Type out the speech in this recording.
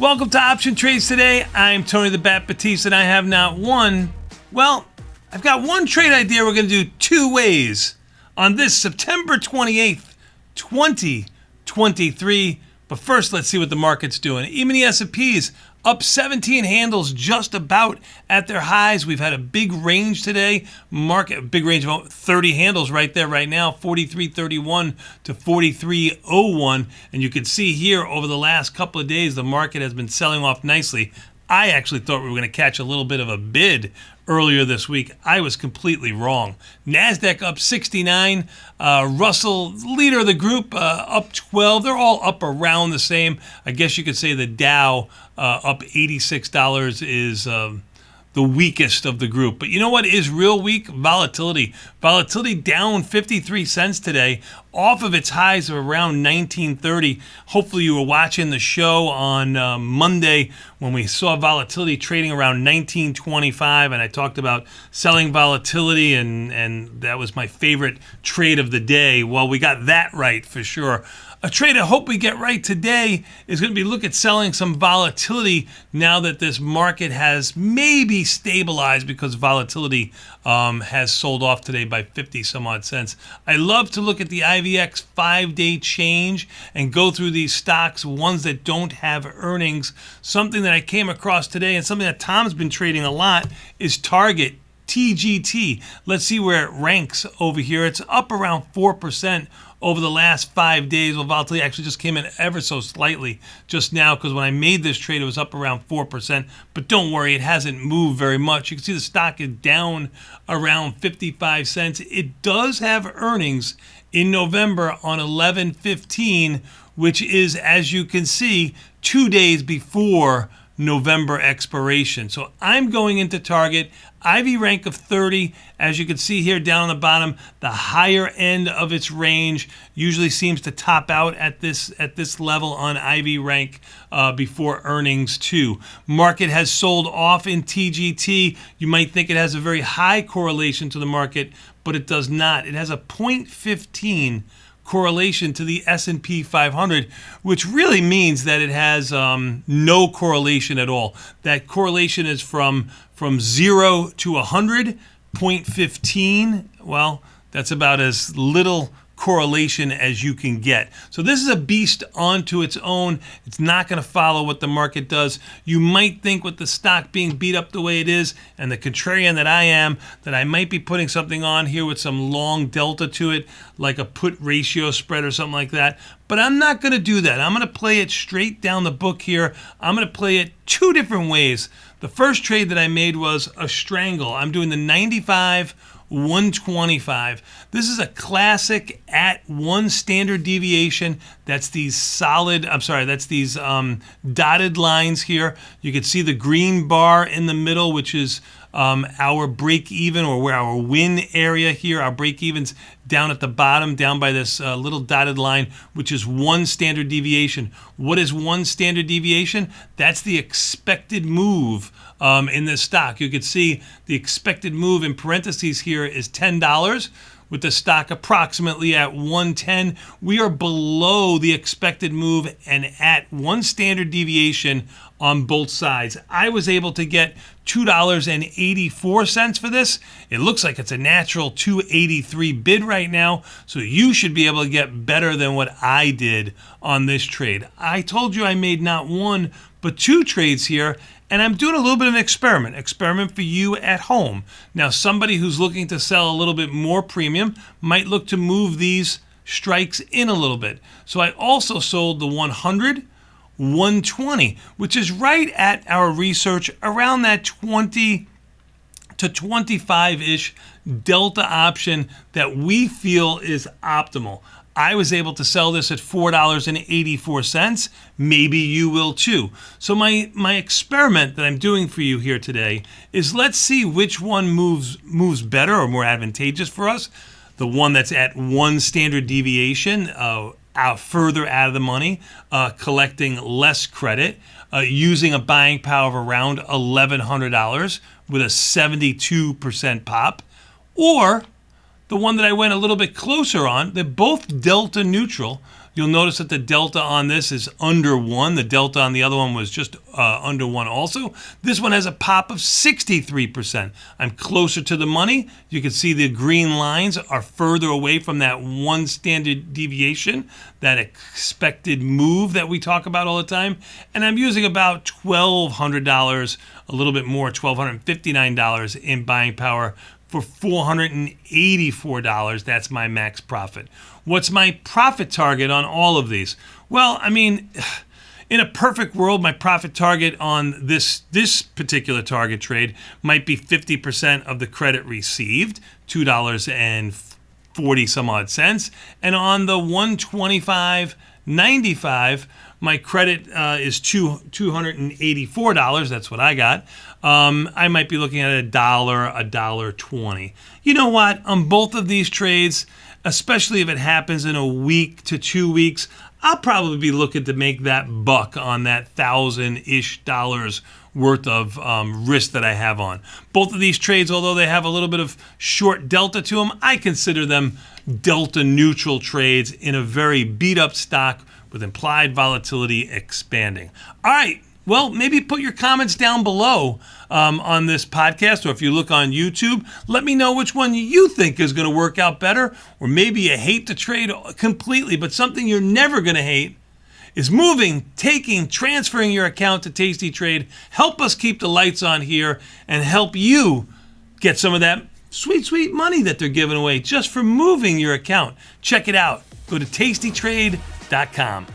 Welcome to Option Trades today. I'm Tony the Bat Batiste, and I have not one, well, I've got one trade idea we're going to do two ways on this September 28th, 2023. But first, let's see what the market's doing. Even the S&P's up 17 handles, just about at their highs. We've had a big range today. Market, big range of 30 handles right there right now, 43.31 to 43.01. And you can see here over the last couple of days, the market has been selling off nicely. I actually thought we were going to catch a little bit of a bid earlier this week. I was completely wrong. NASDAQ up 69. Russell, leader of the group, up 12. They're all up around the same. I guess you could say the Dow up $86 is the weakest of the group. But you know what is real weak? Volatility. Volatility down 53 cents today off of its highs of around 1930. Hopefully you were watching the show on Monday when we saw volatility trading around 1925, and I talked about selling volatility, and that was my favorite trade of the day. Well, we got that right for sure. A trade I hope we get right today is going to be look at selling some volatility now that this market has maybe stabilized, because volatility has sold off today by 50 some odd cents. I love to look at the IVX 5-day change and go through these stocks, ones that don't have earnings. Something that I came across today and something that Tom's been trading a lot is Target, TGT. Let's see where it ranks over here. It's up around 4% over the last 5 days. Well, volatility actually just came in ever so slightly just now, because when I made this trade, it was up around 4%. But don't worry, it hasn't moved very much. You can see the stock is down around 55 cents. It does have earnings in November on 11/15, which is, as you can see, 2 days before November expiration. So I'm going into Target, IV rank of 30. As you can see here down on the bottom, the higher end of its range usually seems to top out at this level on IV rank before earnings too. Market has sold off in TGT. You might think it has a very high correlation to the market, but it does not. It has a 0.15 correlation to the S&P 500, which really means that it has no correlation at all. That correlation is from 0 to 100, 0.15. Well, that's about as little correlation as you can get. So this is a beast onto its own. It's not going to follow what the market does. You might think with the stock being beat up the way it is, and the contrarian that I am, that I might be putting something on here with some long delta to it, like a put ratio spread or something like that. But I'm not going to do that. I'm going to play it straight down the book here. I'm going to play it two different ways. The first trade that I made was a strangle. I'm doing the 95 125. This is a classic at one standard deviation. That's these dotted lines here. You can see the green bar in the middle, which is our break even, or where our win area here. Our break even's down at the bottom, down by this little dotted line, which is one standard deviation. What is one standard deviation? That's the expected move in this stock. You can see the expected move in parentheses here is $10, with the stock approximately at 110. We are below the expected move and at one standard deviation on both sides. I was able to get $2.84 for this. It looks like it's a natural $2.83 bid right now, so you should be able to get better than what I did on this trade. I told you I made not one, but two trades here, and I'm doing a little bit of an experiment for you at home. Now, somebody who's looking to sell a little bit more premium might look to move these strikes in a little bit. So I also sold the 100, 120, which is right at our research, around that 20 to 25-ish delta option that we feel is optimal. I was able to sell this at $4.84. Maybe you will too. So my experiment that I'm doing for you here today is, let's see which one moves better or more advantageous for us. The one that's at one standard deviation, further out of the money, collecting less credit, using a buying power of around $1,100 with a 72% pop, or the one that I went a little bit closer on, they're both delta neutral. You'll notice that the delta on this is under 1. The delta on the other one was just under 1 also. This one has a pop of 63%. I'm closer to the money. You can see the green lines are further away from that 1 standard deviation, that expected move that we talk about all the time. And I'm using about $1,200, a little bit more, $1,259 in buying power for $484. That's my max profit. What's my profit target on all of these? Well, I mean, in a perfect world, my profit target on this particular target trade might be 50% of the credit received, $2.40 some odd cents. And on the 125.95, my credit is $284. That's what I got. I might be looking at $1.20. You know what? On both of these trades, especially if it happens in a week to 2 weeks, I'll probably be looking to make that buck on that $1,000-ish worth of risk that I have on. Both of these trades, although they have a little bit of short delta to them, I consider them delta neutral trades in a very beat up stock with implied volatility expanding. All right. Well, maybe put your comments down below on this podcast, or if you look on YouTube, let me know which one you think is going to work out better, or maybe you hate the trade completely, but something you're never going to hate is moving, taking, transferring your account to Tasty Trade. Help us keep the lights on here and help you get some of that sweet, sweet money that they're giving away just for moving your account. Check it out. Go to tastytrade.com.